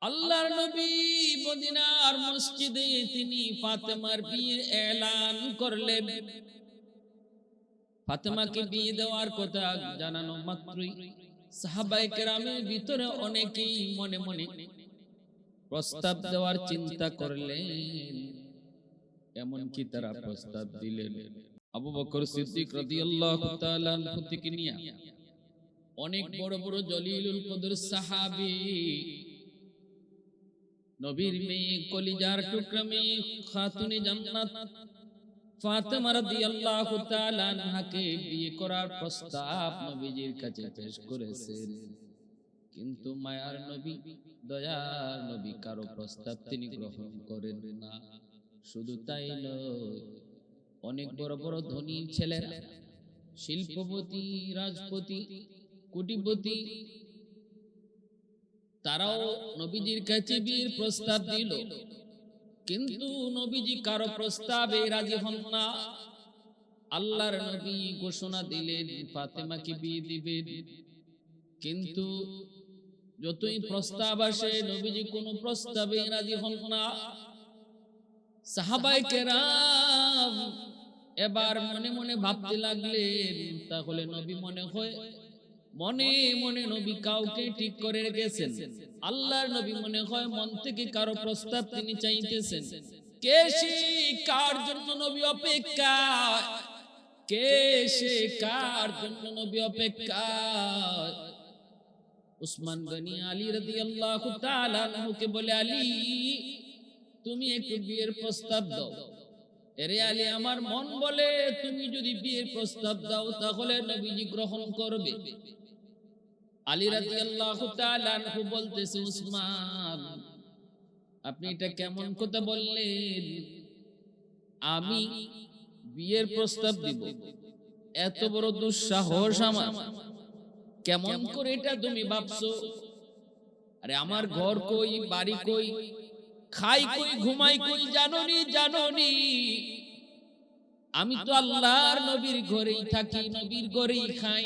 আল্লাহর নবী মদিনার মসজিদে তিনি ফাতেমার বিয়ের এলান করলেন। ফাতেমাকে বিয়ে দেওয়ার কথা জানানো মাত্রই সাহাবায়ে কেরামের ভিতরে অনেকেই মনে মনে প্রস্তাব দেওয়ার চিন্তা করলেন। এমনকি তারা প্রস্তাব দিলেন আবু বকর সিদ্দিক রাদিয়াল্লাহু তাআলা আনহু থেকে নিয়ে অনেক বড় বড় জলিলুল কদর সাহাবী, নবীর মেয়ে, কলিজার টুকরা মেয়ে, খাতুনে জান্নাত ফাতেমা রাদিয়াল্লাহু তাআলা আনহাকে বিয়ে করার প্রস্তাব নবীজির কাছে পেশ করেছেন। কিন্তু মায়ার নবী, দয়ার নবী কারো প্রস্তাব তিনি গ্রহণ করেন না। শুধু তাই নয়, অনেক বড় বড় ধনী ছেলেরা, শিল্পপতি, রাজপতি, কোটিপতি, তারাও নবীজির কাছে বিয়ের প্রস্তাব দিল। কিন্তু নবীজি কারো প্রস্তাবে রাজি হন না। আল্লাহর নবী ঘোষণা দিলেন ফাতেমাকে বিয়ে দিবেন। কিন্তু যতই প্রস্তাব আসে নবীজি কোনো প্রস্তাবে রাজি হন না। সাহাবায়ে কেরাম এবার মনে মনে ভাবতে লাগলেন, তাহলে নবী মনে মনে নবী কাউকে ঠিক করে রেখেছেন। আল্লাহর নবী মনে হয় মন থেকে কারো প্রস্তাব তিনি চাইতেছেন। কে সে কার জন্য নবী অপেক্ষা, কে সে কার জন্য নবী অপেক্ষা? উসমান গনি আলী রাদিয়াল্লাহু তাআলা আনহুকে বলে, আলী তুমি একটু বিয়ের প্রস্তাব দাও। এরে আলী, আমার মন বলে তুমি যদি বিয়ের প্রস্তাব দাও তাহলে নবীজি গ্রহণ করবে। আলী রাদিয়াল্লাহু তাআলা আনহু বলতেছে, উসমান আপনি এটা কেমন কথা বললেন? আমি বিয়ের প্রস্তাব দিব, এত বড় দুঃসাহস আমার? কেমন করে এটা তুমি ভাবছো? আরে আমার ঘর কই, বাড়ি কই, খাই কই, ঘুমাই কই জানোনি? আমি তো আল্লাহর নবীর ঘরেই থাকি, নবীর ঘরেই খাই।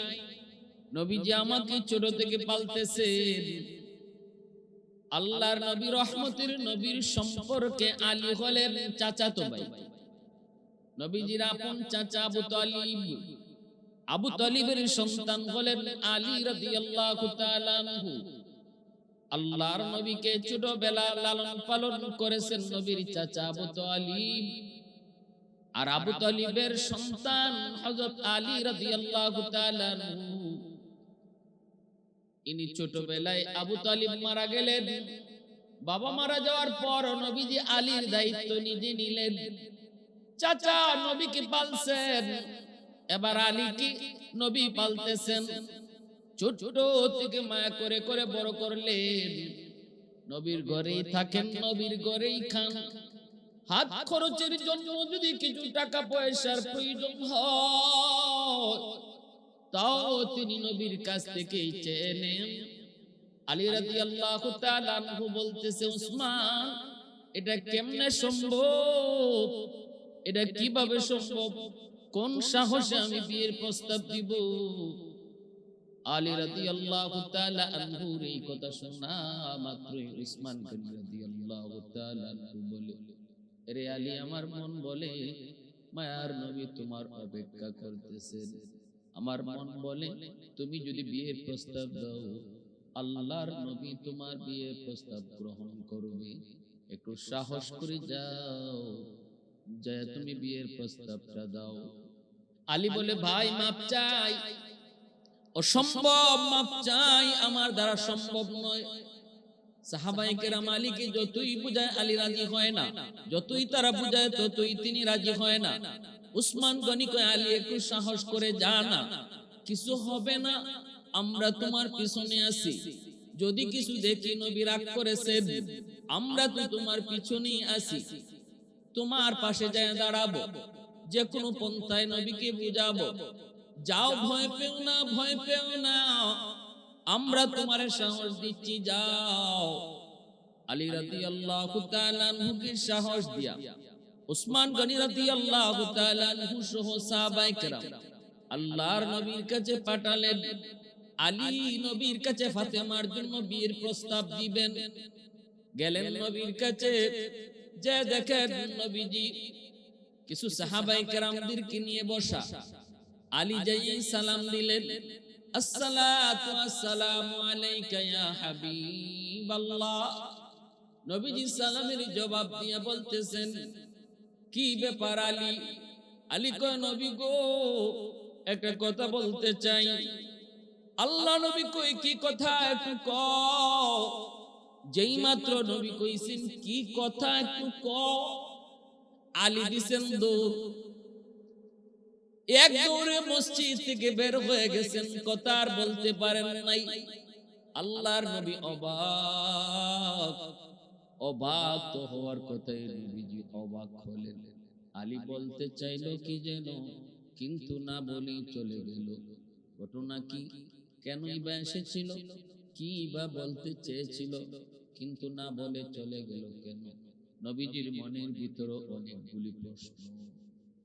নবীজি আমাকে ছোট থেকে পালতেছেন। আল্লাহর নবী, রহমতের নবীর সম্পর্কে আলী হলেন চাচাতো ভাই। নবীজির আপন চাচা আবু তালিব, আবু তালিবের সন্তান হলেন আলী রাদিয়াল্লাহু তাআলা আনহু। আল্লাহর নবীকে ছোটবেলা লালন পালন করেছেন নবীর চাচা আবু তালিব। আর আবু তালিবের সন্তান হযরত আলী রাদিয়াল্লাহু তাআলা আনহু। ইনি ছোটবেলায় আবু তালিব মারা গেলেন। বাবা মারা যাওয়ার পর নবীজি আলীর দায়িত্ব নিজে নিলেন। চাচা নবীকে পালছেন, এবার আলীকে নবী পালতেছেন। ছোট থেকে মায়া করে করে বড় করলেন। নবীর ঘরেই থাকেন, নবীর ঘরেই খান। হাত খরচের জন্য যদি কিছু টাকা পয়সার প্রয়োজন হয় তাও তিনি নবীর কাছ থেকেই চেয়ে নেন। আলী রাদিয়াল্লাহু তাআলা আনহু বলতেছে, উসমান এটা কেমনে সম্ভব? এটা কিভাবে সম্ভব? কোন সাহসে আমি বিয়ের প্রস্তাব দিব? আলী রাদিয়াল্লাহু তাআলা আনহুর এই কথা শোনা মাত্রই উসমান গনি রাদিয়াল্লাহু তাআলা আনহু বলে, রে আলী, আমার মন বলে মায়ার নবী তোমার অপেক্ষা করতেছেন। আমার মন বলে তুমি যদি বিয়ের প্রস্তাব দাও আল্লাহর নবী তোমার বিয়ের প্রস্তাব গ্রহণ করবে। একটু সাহস করে যাও, যায় তুমি বিয়ের প্রস্তাবটা দাও। আলী বলে, ভাই মাপ চাই, অসম্ভব, মাপ চাই, আমার দ্বারা সম্ভব নয়। সাহাবায়ে কেরাম আলীকে যতই বুঝায় আলী রাজি হয় না, যতই তারা বুঝায় ততই তিনি রাজি হয় না। উসমান গনি কয়, আলী একটু সাহস করে যা না, কিছু হবে না, আমরা তোমার পিছনে আছি। যদি কিছু দেখি নবী রাগ করেছেন, আমরা তো তোমার পিছনেই আছি, তোমার পাশে যায় দাঁড়াবো, যে কোনো পন্থায় নবীকে বুঝাবো। যাও, ভয় পেও না, ভয় পেও না, আমরা তোমার সাহস দিচ্ছি, যাও। আলী রাদিয়াল্লাহু তাআলা আনহুকে সাহস দিয়া উসমান গনি রাদিয়াল্লাহু তাআলা আনহু সহ সাহাবায়ে কেরাম আল্লাহর নবীর কাছে পাঠালেন। আলী নবীর কাছে ফাতেমার জন্য বিয়ের প্রস্তাব দিবেন। গেলেন নবীর কাছে, যে দেখেন নবীজি কিছু সাহাবায়ে কেরামদেরকে নিয়ে বসা। আলী যাই সালাম দিলেন, আসসালাতু আসসালামু আলাইকা ইয়া হাবিবাল্লাহ। নবীজি সালামের জবাব দিয়ে বলতেছেন, কি ব্যাপার আলী? আলী কয়, নবী গো, একটা কথা বলতে চাই। আল্লাহ নবী কই, কি কথা একটু কও। যেই মাত্র নবী কইছেন কি কথা একটু কও, আলী দিছেন দৌড়। এক দৌড়ে মসজিদ থেকে বের হয়ে গেছেন, কথা আর বলতে পারেন নাই। আল্লাহর নবী অবাক। অবাক তো হওয়ার কথাই, নবীজি অবাক হলেন। আলী বলতে চাইলো কি যেন, কিন্তু না বলেই চলে গেল। ঘটনা কি, কেনই বা এসেছিল, কি বা বলতে চেয়েছিল, কিন্তু না বলে চলে গেল কেন? নবীজির মনের ভিতরে অনেকগুলি প্রশ্ন।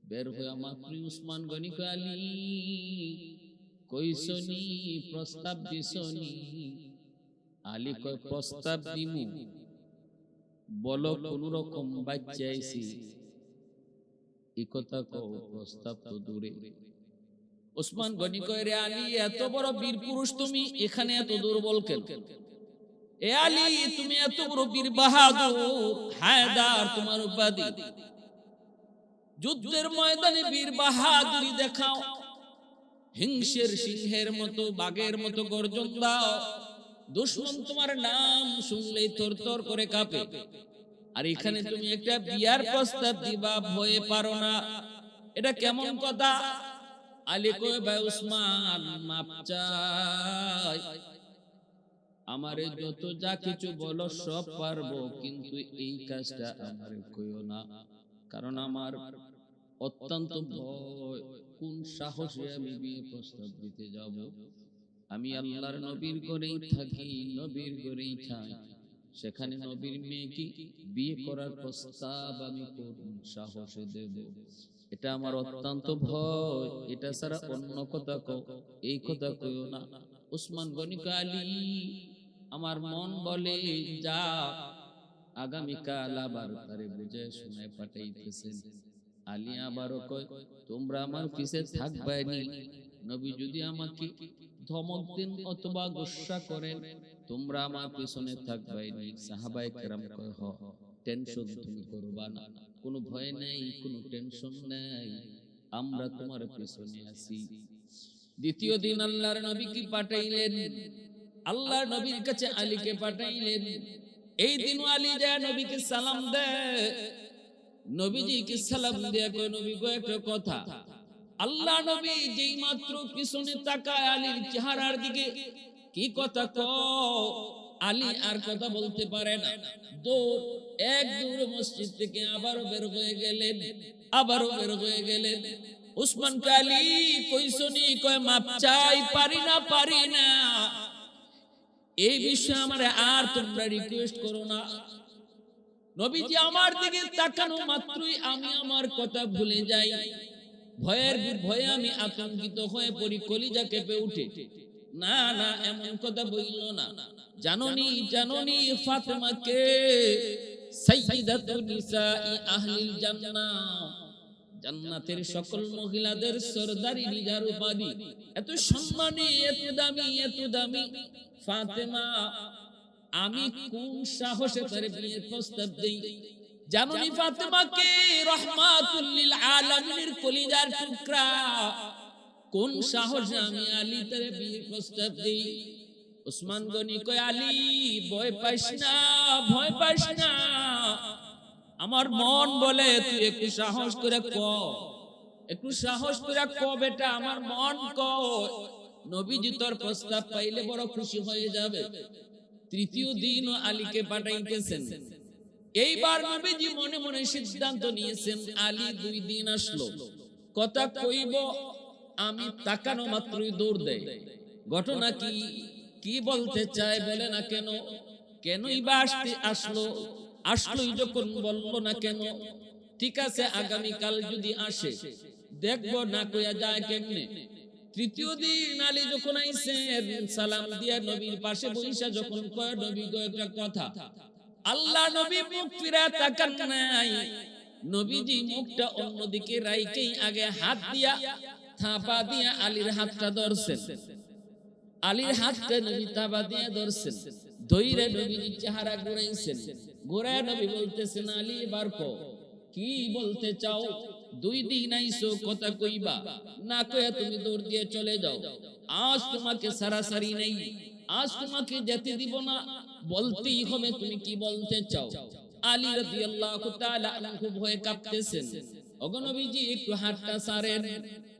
বের হয়ে মাত্র উসমান গনি কয়, আলী কইসনি, প্রস্তাব দিসনি? আলী কয়, প্রস্তাব দিমু, বলো কোন রকম বাচ্চা আইছি, এই কথা কও, প্রস্তাব তো দূরে। উসমান গনি কয়, রে আলী, এত বড় বীর পুরুষ তুমি, এখানে এত দুর্বল কেন? এ আলী, তুমি এত বড় বীর বাহাদুর, হায়দার তোমার উপাধি, যুদ্ধের ময়দানে বীর বাহাদুরি দেখাও, হিংসের সিংহের মতো, বাঘের মতো গর্জন দাও, দুশমন তোমার নাম শুনলেই থরথর করে কাঁপে। আর এখানে তুমি একটা বিয়ার প্রস্তাব দিবা, ভয়ে পারো না, এটা কেমন কথা? আলী কয়, ভাই উসমান, মাপ চাই, আমারে যত যা কিছু বলো সব পারবো, কিন্তু এই কাজটা আমারে কইও না, কারণ আমার অত্যন্ত ভয়। কোন সাহসে আমি বিয়ে প্রস্তাব দিতে যাব? আমি আল্লাহর নবীর ঘরেই থাকি, নবীর ঘরেই খাই, সেখানে নবীর মেয়েকে বিয়ে করার প্রস্তাব আমি কোন সাহসে দেব? এটা আমার অত্যন্ত ভয়, এটা ছাড়া অন্য কথা কও, এই কথা কইও না। উসমান গনি কয়, আলী, আমার মন বলে যা, আগামীকাল আবার তারে বুঝে শুনে পাঠাইতেছেন। আলী আবারও কয়, তোমরা আমার পিছে থাকবাইনি, নবী যদি আমাকে ধমক দেন অথবা গুসা করেন, তোমরা আমার পিছনে থাকবাইনি। সাহাবায়ে কেরাম কয়, হ, টেনশন তুমি করবা না, কোনো ভয় নেই, কোনো টেনশন নেই, আমরা তোমার পিছনে আছি। দ্বিতীয় দিন আল্লাহর নবী কি পাঠাইলেন, আল্লাহর নবীর কাছে আলীকে পাঠাইলেন। এই দিন আলী যায় নবীকে সালাম দেয়। নবীজি কি সালাম দেয়া কয়, নবী গো, একটা কথা। আল্লাহ নবী যেই মাত্র পিছনে তাকায় আলীর চেহারার দিকে, কি কথা কও? আলী আর কথা বলতে পারে না, দৌড়, এক দৌড়ে মসজিদ থেকে আবারও বের হয়ে গেলেন, আবারও বের হয়ে গেলেন। উসমান কে, আলী কইসনি? কয়, মাপ চাই, পারি না, পারি না, এই বিষয়ে আমারে আর তোমরা রিকোয়েস্ট করো না। নবীজি আমার দিকে তাকানো মাত্রই আমি আমার কথা ভুলে যাই, ভয়ে আমি আতঙ্কিত হয়ে পড়ি, কলিজা কেঁপে উঠে। না না, এমন কথা বইল না, জাননি জাননি ফাতেমাকে সাইয়্যিদাতুন নিসাই আহলিল জান্নাহ, জান্নাতের সকল মহিলাদের সরদারিনী যার উপাধি, এত সম্মানী, এত দামি, এত দামি ফাতেমা, আমি কোন সাহসে তার বিয়ের প্রস্তাব দেই? জানুনি ফাতেমাকে রাহমাতুল লিল আলামিনের কলিজার টুকরা, কোন সাহসে আমি আলী তার বিয়ের প্রস্তাব দেই? উসমান গনি কয়, আলী ভয় পাইস না, ভয় পাইস না, আমার মন বলে তুই একটু সাহস করে ক, একটু সাহস করে ক বেটা, আমার মন কয় নবীজি তোর প্রস্তাব পাইলে বড় খুশি হয়ে যাবে। তৃতীয় দিন আলীকে পাঠাইতেছেন। এইবার নবীজি মনে মনে সিদ্ধান্ত নিয়েছেন, আলী 2 দিন আসলো, কথা কইব, আমি তাকানো মাত্রই দৌড় দেয়। ঘটনা কি, কি বলতে চায় বলে না কেন, কেনই বা আসলো, আসলোই যখন বলবো না কেন? ঠিক আছে, আগামীকাল যদি আসে দেখবো, না কইয়া যায় কেমনে? তৃতীয় দিন আলী যখন আইছেন, সালাম দিয়া নবীর পাশে বইসা যখন কয়, নবী গো একটা কথা, আল্লাহ নবী মুখ ফিরা তাকান নাই, নবীজি মুখটা অন্যদিকে রাইকেই আগে হাত দিয়া থাপা দিয়া আলীর হাতটা ধরছেন। আলীর হাতটা নবী থাপা দিয়া ধরছেন, ধইরে নবীজি চেহারা ঘুরাইছেন। ঘুরায় নবী বলতেছেন, আলী এবার কও কি বলতে চাও? 2 দিন আইছো কথা কইবা না, কইয়া তুমি দৌড় দিয়ে চলে যাও। আজ তোমাকে সারাসারি নেই, আজ তোমাকে যেতে দিব না, বলতেই হবে তুমি কি বলতে চাও। আলী রাদিয়াল্লাহু তাআলা আনহু ভয়ে কাঁপতেছেন। ওগো নবীজি একটু হাতটা ছাড়েন।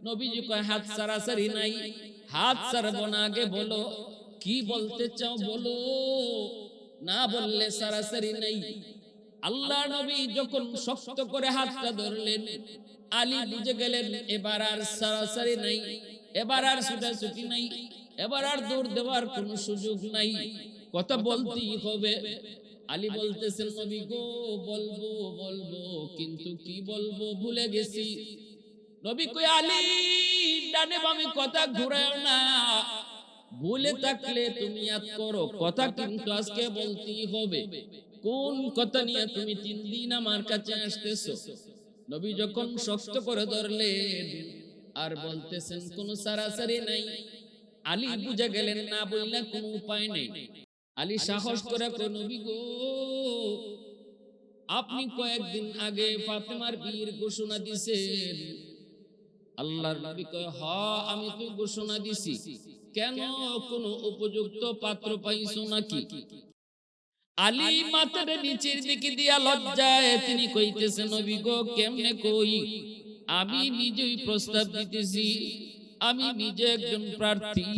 নবীজি কয় হাত সারাসারি নাই, হাত ছাড়বো না, আগে বলো কি বলতে চাও বলো, না বললে সারাসারি নাই। আল্লাহ নবী যখন শক্ত করে হাতটা ধরলেন, আলী বুঝে গেলেন এবার আর সারাসারি নাই, এবার আর ছুটাছুটি নাই, এবার আর দৌড় দেওয়ার কোনো সুযোগ নাই, কথা বলতেই হবে। আলী বলতেছেন, নবী গো বলবো বলবো, কিন্তু কি বলবো ভুলে গেছি। নবী কই, আলী ডানে বামে কথা ঘুরাও না, ভুলে থাকলে তুমি ইয়াদ করো, কথা কিন্তু আজকে বলতেই হবে। কোন কথা নিয়ে তুমি 3 দিন আমার কাছে আসতেছো? নবী যখন শক্ত করে ধরলেন আর বলতেছেন কোন সারাসারি নাই, আলী বুঝে গেলেন না বললে কোনো উপায় নেই। আলী সাহস করে কয়, নবী গো আপনি কয়েকদিন আগে ফাতেমার বিয়ের ঘোষণা দিয়েছেন। আল্লাহর নবী কয়, হ্যাঁ আমি তো ঘোষণা দিছি, কেন কোন উপযুক্ত পাত্র পাইছো নাকি? আলী মাথার নিচের দিকে দিয়া লজ্জায় তিনি কইতেছেন, নবী গো কেমনে কই, আমি নিজেই প্রস্তাব দিতেছি, আমি নিজে একজন প্রার্থী,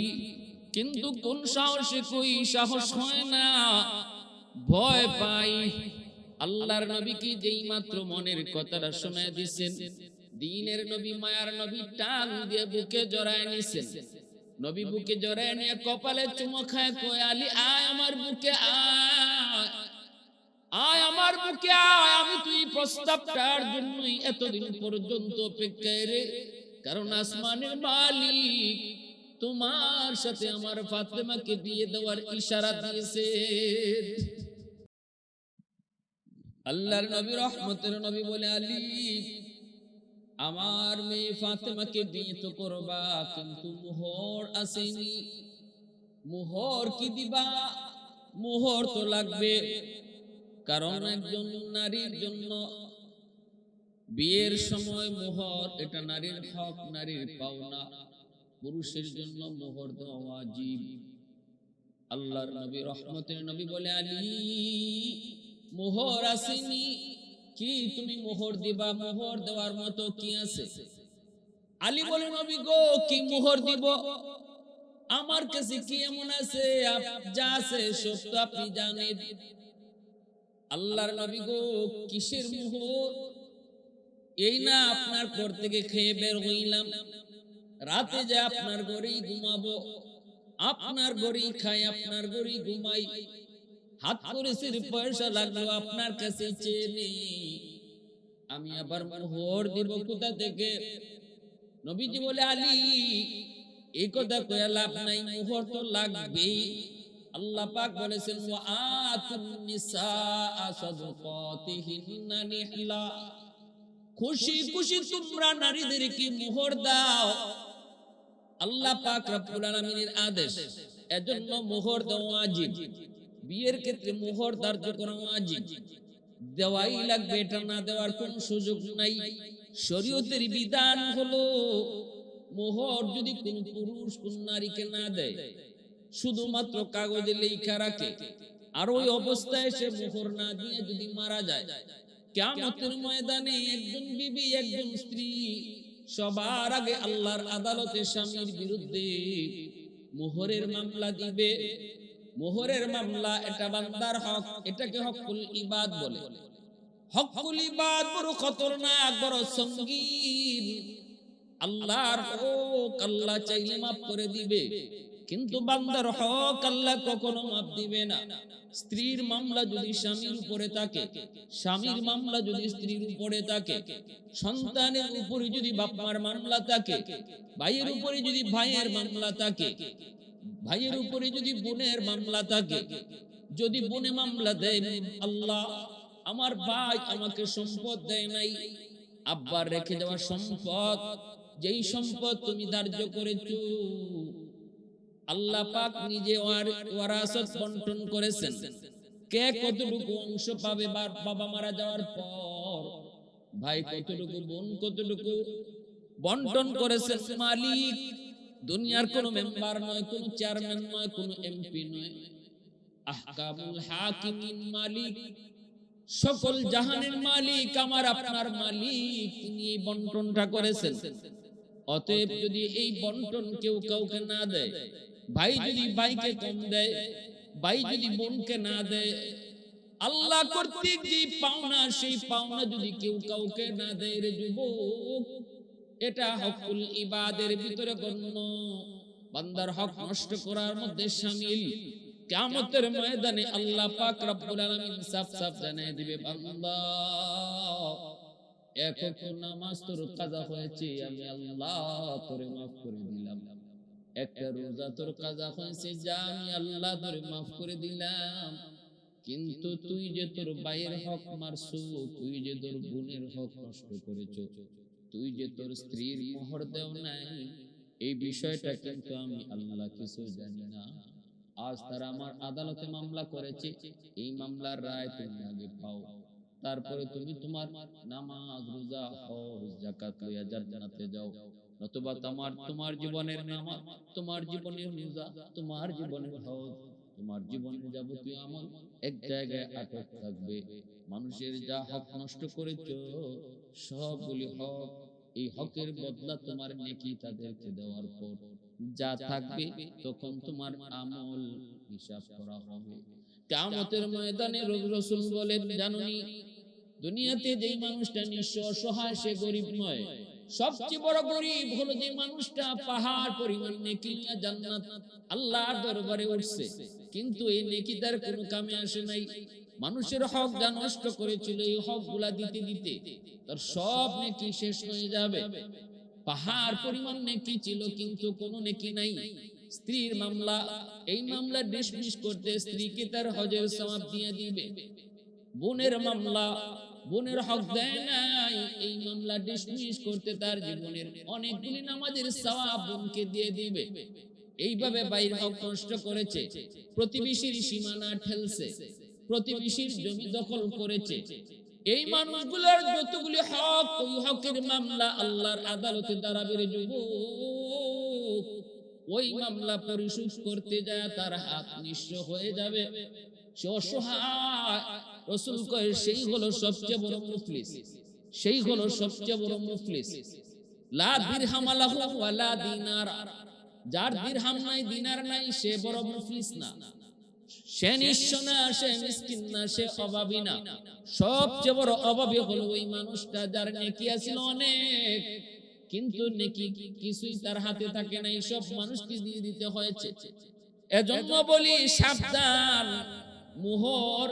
কিন্তু কোন সাহসে কই, সাহস হয় না, ভয় পাই। আল্লাহর নবী কি যেই মাত্র মনের কথাটা শোনায় দিয়েছেন, দ্বীনের নবী মায়ার নবী টান দিয়ে বুকে জড়ায় নিছেন। নবী বুকে জড়ায় নিয়ে কপালে চুমো খায়, কয় আলী আয় আমার বুকে আয়, আয় আমার বুকে আয়, আমি তুই প্রস্তাবটার জন্যই এতদিন পর্যন্ত অপেক্ষায় রে, কারণ আসমানের মালিক তোমার সাথে আমার ফাতেমাকে বিয়ে দেওয়ার ইশারা দিয়েছে। আল্লাহর নবী রহমতের নবী বলে, আলী আমার মেয়ে ফাতেমাকে বিয়ে তো করবা, কিন্তু মোহর আসেনি, মোহর কি দিবা? মোহর তো লাগবে, কারণ একজন নারীর জন্য বিয়ের সময় মোহর এটা নারীর হক, নারীর পাওনা, পুরুষের জন্য মোহর দেওয়া ওয়াজিব। আল্লাহর নবী রহমতের নবী বলে, আলী মোহর আসেনি, কি তুমি মোহর দিবা? মোহর দেওয়ার মতো কি আছে? আলী বলে, নবী গো কি মোহর দিব? আমার কাছে কি এমন আছে, যা আছে সব তো আপনি জানেন। আল্লাহর নবী গো কিসের মোহর? এই না আপনার ঘর থেকে খেয়ে বের হইলাম, রাতে যে আপনার ঘরেই ঘুমাবো, আপনার ঘরেই খাই, আপনার ঘরেই ঘুমাই, হাত করেছে পয়সা লাগলো আপনার কাছে চেয়ে নেই, আমি আবার মোহর দিব কোথা থেকে? নবীজি বলে, আলী এই কথা কয়ে লাভ নাই, মোহর তো লাগবেই। আল্লাহ পাক বলেছেন, ওয়া আতুন নিসা সাদকাতিহিন্না নিহলা, খুশি খুশি তোমরা নারীদেরকে মোহর দাও। আল্লাহ পাক রব্বুল আলামিনের আদেশ, এজন্য মোহর দেওয়া ওয়াজিব। বিয়ের ক্ষেত্রে মোহর ধার্য করা ওয়াজিব, দেওয়াই লাগবে, এটা না দেওয়ার কোনো সুযোগ নাই। শরীয়তের বিধান হলো মোহর যদি কোন পুরুষ কোন নারীকে না দেয়, শুধুমাত্র কাগজে লেখা রাখে, আর ওই অবস্থায় সে মোহর না দিয়ে যদি মারা যায়, কিয়ামতের ময়দানে একজন বিবি একজন স্ত্রী সবার আগে আল্লাহর আদালতে স্বামীর বিরুদ্ধে মোহরের মামলা দিবে। মোহরের মামলা এটা বান্দার হক, এটাকে হকুল ইবাদ বলে। হকুল ইবাদ বড় খতরনাক, বড় সঙ্গীন। আল্লাহর হক আল্লাহ চাইলে মাফ করে দিবে, কিন্তু বান্দার হক আল্লাহ কখনো মাফ দিবে না। স্ত্রীর মামলা যদি স্বামীর উপরে থাকে, স্বামীর মামলা যদি স্ত্রীর উপরে থাকে, সন্তানের উপরে যদি বাপ-মার মামলা থাকে, ভাইয়ের উপরে যদি ভাইয়ের মামলা থাকে, ভাইয়ের উপরে যদি বোনের মামলা থাকে, যদি বোনে মামলা দেয়, আল্লাহ আমার ভাই আমাকে সম্পদ দেয় নাই, আব্বার রেখে যাওয়া সম্পদ, যেই সম্পদ তুমি ধার্য করেছো, আল্লাহ পাক নিজে ওয়ারাসত বন্টন করেছেন। কে কতটুকু অংশ পাবে বাবা মারা যাওয়ার পর, ভাই কতটুকু, বোন কতটুকু বন্টন করেছেন মালিক। দুনিয়ার কোন মেম্বার নয়, কোন চেয়ারম্যান নয়, কোন এমপি নয়, আহকামুল হাকিমিন মালিক, সকল জাহানের মালিক আমার আপনার মালিক, তিনি এই বন্টনটা করেছেন। অতএব যদি এই বন্টন কেউ কাউকে না দেয়, ভাই যদি ভাইকে কম দেয়, ভাই যদি বোনকে না দেয়, আল্লাহ কর্তৃক যে পাওনা, সেই পাওনা যদি কেউ কাউকে না দেয় রে যুবক, এটা হকুল ইবাদের ভিতরে গণ্য, বান্দার হক নষ্ট করার মধ্যে শামিল। কিয়ামতের ময়দানে আল্লাহ পাক রব্বুল আলামিন সাফ সাফ জানিয়ে দিবে, বান্দা এক ওয়াক্ত নামাজ তোর কাজা হয়েছে, আমি আল্লাহ তোরে মাফ করে দিলাম। একটা রোজা তোর কাজা হয়েছে, যা আমি আল্লাহ তোরে মাফ করে দিলাম। কিন্তু তুই যে তোর ভাইয়ের হক মারছো, তুই যে তোর বোনের হক নষ্ট করেছো, তুই যে তোর স্ত্রীর মোহর দেও নাই, এই বিষয়টা কিন্তু আমি আল্লাহ কিছু জানি না। আজ তারা আমার আদালতে মামলা করেছে, এই মামলার রায় তুমি আগে পাও, তারপরে তুমি তোমার নামাজ, রোজা, হজ, যাকাত লইয়া জান্নাতে যাও। নতুবা তোমার জীবনের নামাজ, তোমার জীবনের রোজা, তোমার জীবনের হজ, তোমার জীবনের যাবতীয় আমল এক জায়গায় আটক থাকবে। মানুষের যা হক নষ্ট করেছো, সবগুলি হক, এই হকের বদলা তোমার নেকি তাদেরকে দেওয়ার পর যা থাকবে, তখন তোমার আমল হিসাব করা হবে। কিয়ামতের ময়দানে রাসূল বলেন, জানুনি দুনিয়াতে যেই মানুষটা নিঃস্ব অসহায়, সে গরিব নয়, সবচেয়ে বড় গরিব হলো যে মানুষটা পাহাড় পরিমাণ নেকি নিয়ে জান্নাত আল্লাহর দরবারে উঠছে, কিন্তু এই নেকি তার কোনো কামে আসে নাই। মানুষের হক যা নষ্ট করেছিল, এই হকগুলা দিতে দিতে তার সব নেকি শেষ হয়ে যাবে। পাহাড় পরিমাণ নেকি ছিল, কিন্তু কোনো নেকি নাই। স্ত্রীর মামলা, এই মামলা ডিসমিস করতে স্ত্রীকে তার হজের সওয়াব দিয়ে দিবে। বোনের মামলা, বোনের হক দেয় নাই, এই মামলা ডিসমিস করতে তার জীবনের অনেকগুলি নামাজের সওয়াব বোনকে দিয়ে দিবে। এইভাবে ভাইয়ের হক নষ্ট করেছে, প্রতিবেশীর সীমানা ঠেলছে, প্রতিবেশীর জমি দখল করেছে, এই মানুষগুলোর যতগুলি হক, ওই হকের মামলা আল্লাহর আদালতে দাঁড়াবে রে যুবক। ওই মামলা পরিশোধ করতে যায় তার হাত নিঃস্ব হয়ে যাবে, সে অসহায়। রাসূল কয়, সেই হলো সবচেয়ে বড় মুফলিস, সেই হলো সবচেয়ে বড় মুফলিস। লা দিরহাম লাহু ওয়া লা দিনার, যার দিরহাম নাই, দিনার নাই, সে বড় মুফলিস না, সে নিঃস্ব না, সে মিসকিন না, সে অভাবী না। সবচেয়ে বড় অভাবী হলো ওই মানুষটা যার নেকি আছিল অনেক, কিন্তু নেকি কিছুই তার হাতে থাকে নাই, সব মানুষকে দিয়ে দিতে হয়েছে। এজন্য বলি সাবধান, মোহর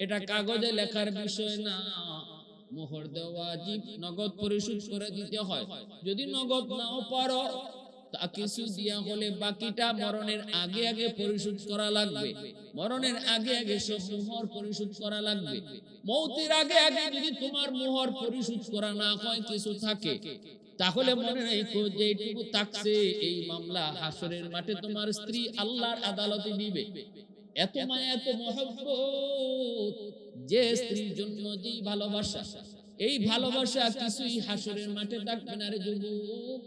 এটা কাগজে লেখার বিষয় না, মোহর দেওয়া ওয়াজিব, নগদ পরিশোধ করে দিতে হয়। যদি নগদ নাও পারো, তা কিছু দিয়া হলে বাকিটা মরণের আগে আগে পরিশোধ করা লাগবে। মরণের আগে আগে সব মোহর পরিশোধ করা লাগবে। মৌতের আগে আগে যদি তোমার মোহর পরিশোধ করা না হয়, কিছু থাকে, তাহলে মনে রাখো যে এইটুকু থাকছে, এই মামলা হাসরের মাঠে তোমার স্ত্রী আল্লাহর আদালতে দিবে। এত মায়া, এত মহব্বত, যে স্ত্রীর জন্য যেই ভালোবাসা, এই ভালোবাসা কিছুই হাসরের মাঠে থাকবে না রে যুবক।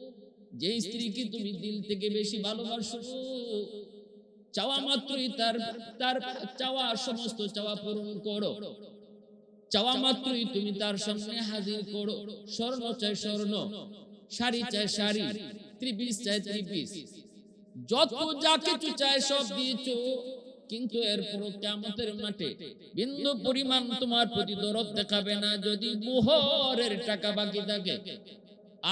যে স্ত্রীকে তুমি দিল থেকে বেশি ভালোবাসো, চাওয়া মাত্রই তার চাওয়া, সমস্ত চাওয়া পূরণ করো, চাওয়া মাত্রই তুমি তার সামনে হাজির করো। স্বর্ণ চাই স্বর্ণ, শাড়ি চাই শাড়ি, ত্রিপিস চাই ত্রিপিস, যত যা কিছু চাই সব দিয়েছো, কিন্তু এরপরও কিয়ামতের মাঠে বিন্দু পরিমাণ তোমার প্রতি দরদ দেখাবে না যদি মোহরের টাকা বাকি থাকে।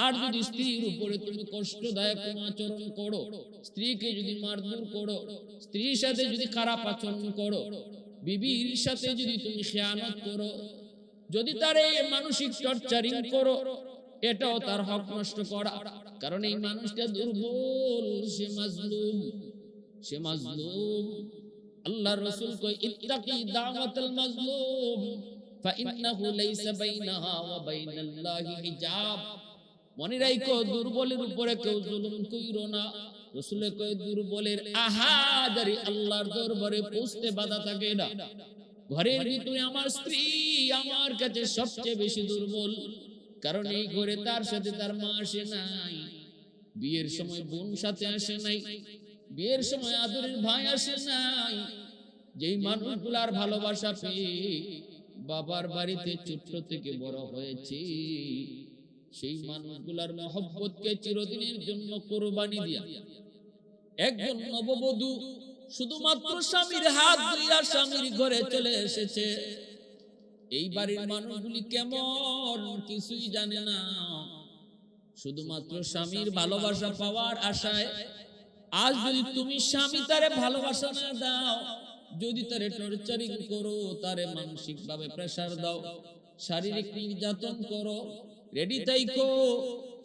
আর যদি স্ত্রীর উপরে তুমি কষ্টদায়ক আচরণ করো, স্ত্রীকে যদি মারধর করো, স্ত্রীর সাথে যদি খারাপ আচরণ করো, বিবির সাথে যদি তুমি খেয়ানত করো, যদি তার এই মানসিক টর্চারিং করো, এটাও তার হক নষ্ট করা। কারণ এই মানুষটা দুর্বল, সে মাজলুম, সে মাজলুম। আল্লাহ রাসূল কই ইত্তাকি দাওয়াতাল মাজলুম ফাইন্নাহু লাইসা বাইনাহা ওয়া বাইনাল্লাহি হিজাব। মনে রাখো দুর্বলের উপরে কেউ জুলুম কইরো না। রাসূল কই দুর্বলের আহাদারি আল্লাহর দরবারে পৌঁছতে বাধা থাকে না। ঘরের ভিতরে আমার স্ত্রী আমার কাছে সবচেয়ে বেশি দুর্বল, কারণ এই ঘরে তার সাথে তার মা আসে নাই, বিয়ের সময় বোন সাথে আসে নাই, বিয়ের সময় আদরের ভাই আসে নাই। যেই মানুষগুলার ভালোবাসা পেয়ে বাবার বাড়িতে ছোট থেকে বড় হয়েছে, সেই মানুষগুলার মহব্বতকে চিরদিনের জন্য কোরবানি দিয়া একজন নববধূ শুধুমাত্র স্বামীর হাত ধরিয়া স্বামীর ঘরে চলে এসেছে। এই বাড়ির মানুষগুলি কেমন কিছুই জানে না, শুধুমাত্র স্বামীর ভালোবাসা পাওয়ার আশায়। আজ যদি তুমি স্বামী তারে ভালোবাসা না দাও, যদি তারে টর্চারিং করো, তারে মানসিক ভাবে প্রেসার দাও, শারীরিক নির্যাতন করো, রেডি থাইকো,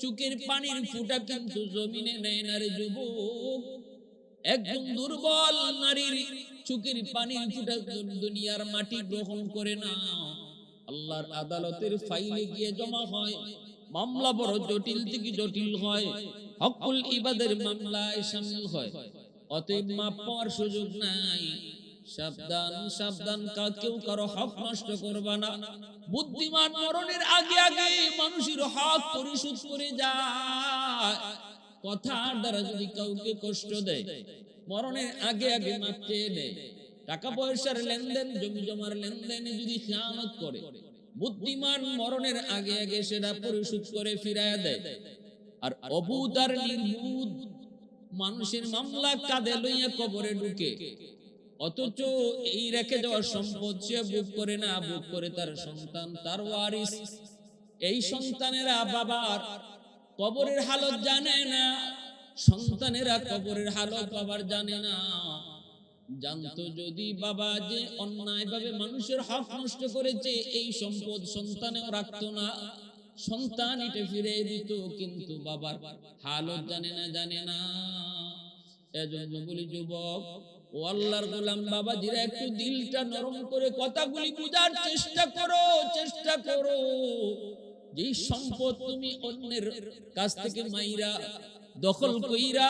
চোখের পানির ফোঁটা কিন্তু জমিনে নেয় না রে যুবক। একজন দুর্বল নারীর চোখের পানির ফোঁটা দুনিয়ার মাটি গ্রহণ করে না, আল্লাহর আদালতের ফাইলে গিয়ে জমা হয়। মামলা বড় জটিল থেকে জটিল হয়, হকুল ইবাদের মামলায় শামিল হয়। অতএব মাপ পাওয়ার সুযোগ নাই। সাবধান সাবধান, কেউ কারো হক নষ্ট করবা না। বুদ্ধিমান মরণের আগে আগে মানুষের হক পরিশোধ করে যায়। কথার দ্বারা যদি কাউকে কষ্ট দেয়, মরণের আগে আগে মাপ চেয়ে নেয়। টাকা পয়সার লেনদেন, জমি জমার লেনদেনে যদি খেয়ানত করে, বুদ্ধিমান মরণের আগে আগে সেটা পরিশোধ করে ফিরাইয়া দেয়। আর অবুধ আর নির্বুধ মানুষের মামলা কাঁধে লইয়া কবরে ঢুকে, অথচ এই রেখে যাওয়ার সম্পদ সে ভোগ করে না, ভোগ করে তার সন্তান, তার ওয়ারিস। এই সন্তানেরা বাবার কবরের হালত জানে না, সন্তানেরা কবরের হালত বাবার জানে না। জানতো যদি বাবা যে অন্যায়ভাবে মানুষের হক নষ্ট করেছে, এই সম্পদ সন্তানেও রাখতো না, সন্তান এটা ফিরে দিত। কিন্তু বাবার হালত জানে না। এজন্য বলি যুবক ও আল্লাহর গোলাম বাবাজিরা, একটু দিলটা নরম করে কথাগুলি বুঝার চেষ্টা করো। যে সম্পদ তুমি অন্যের কাছ থেকে মাইরা দখল কইরা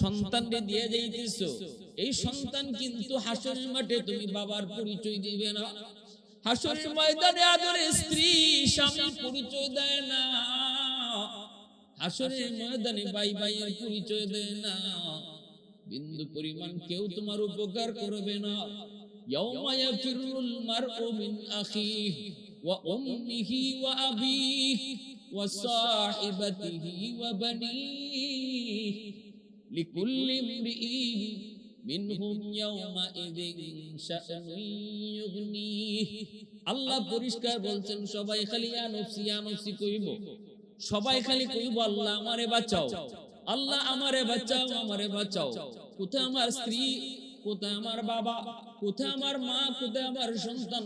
সন্তানকে দিয়ে যাইতেছো, এই সন্তান কিন্তু হাসরের মাঠে তুমি বাবার পরিচয় দিবে না। হাসরের ময়দানে আদরে স্ত্রী স্বামী পরিচয় দেয় না, হাসরের ময়দানে ভাই ভাইয়ের পরিচয় দেয় না। বিন্দু পরিমাণ কেউ তোমার উপকার করবে না। ইয়াউমা ইয়াফিরুল মারউ মিন আখিহি ওয়া উম্মিহি ওয়া আবিহি ওয়া সাহিবাতিহি ওয়া বানিহি লিকুল্লি ইমরিইন মিনহুম ইয়াউমা ইযিন শাআনুন ইউগনিহি। আল্লাহ পরিষ্কার বলছেন, সবাই খালি ইয়া নফসি কইব, সবাই খালি কইব আল্লাহ আমারে বাঁচাও, আল্লাহ আমারে বাঁচাও, আমারে বাঁচাও। কোথায় আমার স্ত্রী, কোথায় আমার বাবা, কোথায় আমার মা, কোথায় আমার সন্তান?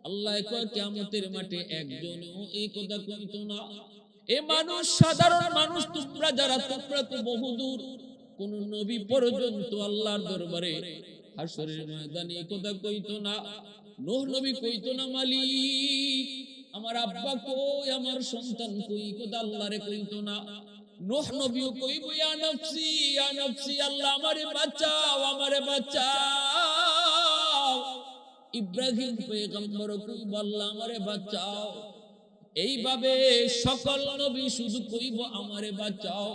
আল্লাহ কয় কিয়ামতের মাঠে একজনও এই কথা কইতো না। এ মানুষ, সাধারণ মানুষ তোমরা যারা, তোমরা তো বহুদূর, কোন নবী পর্যন্ত আল্লাহর দরবারে হাসরের ময়দানে এই কথা কইতো না। নূহ নবী কইতো না মালিক আমার আব্বা কই, আমার সন্তান কই, কথা আল্লাহরে কইতো না। নূহ নবীও কইব ইয়া নফসি, আল্লাহ আমারে বাঁচাও, আমারে বাঁচাও। ইব্রাহিম পয়গম্বর কইব আল্লাহ আমারে বাঁচাও। এইভাবে সকল নবী শুধু কইব আমারে বাঁচাও।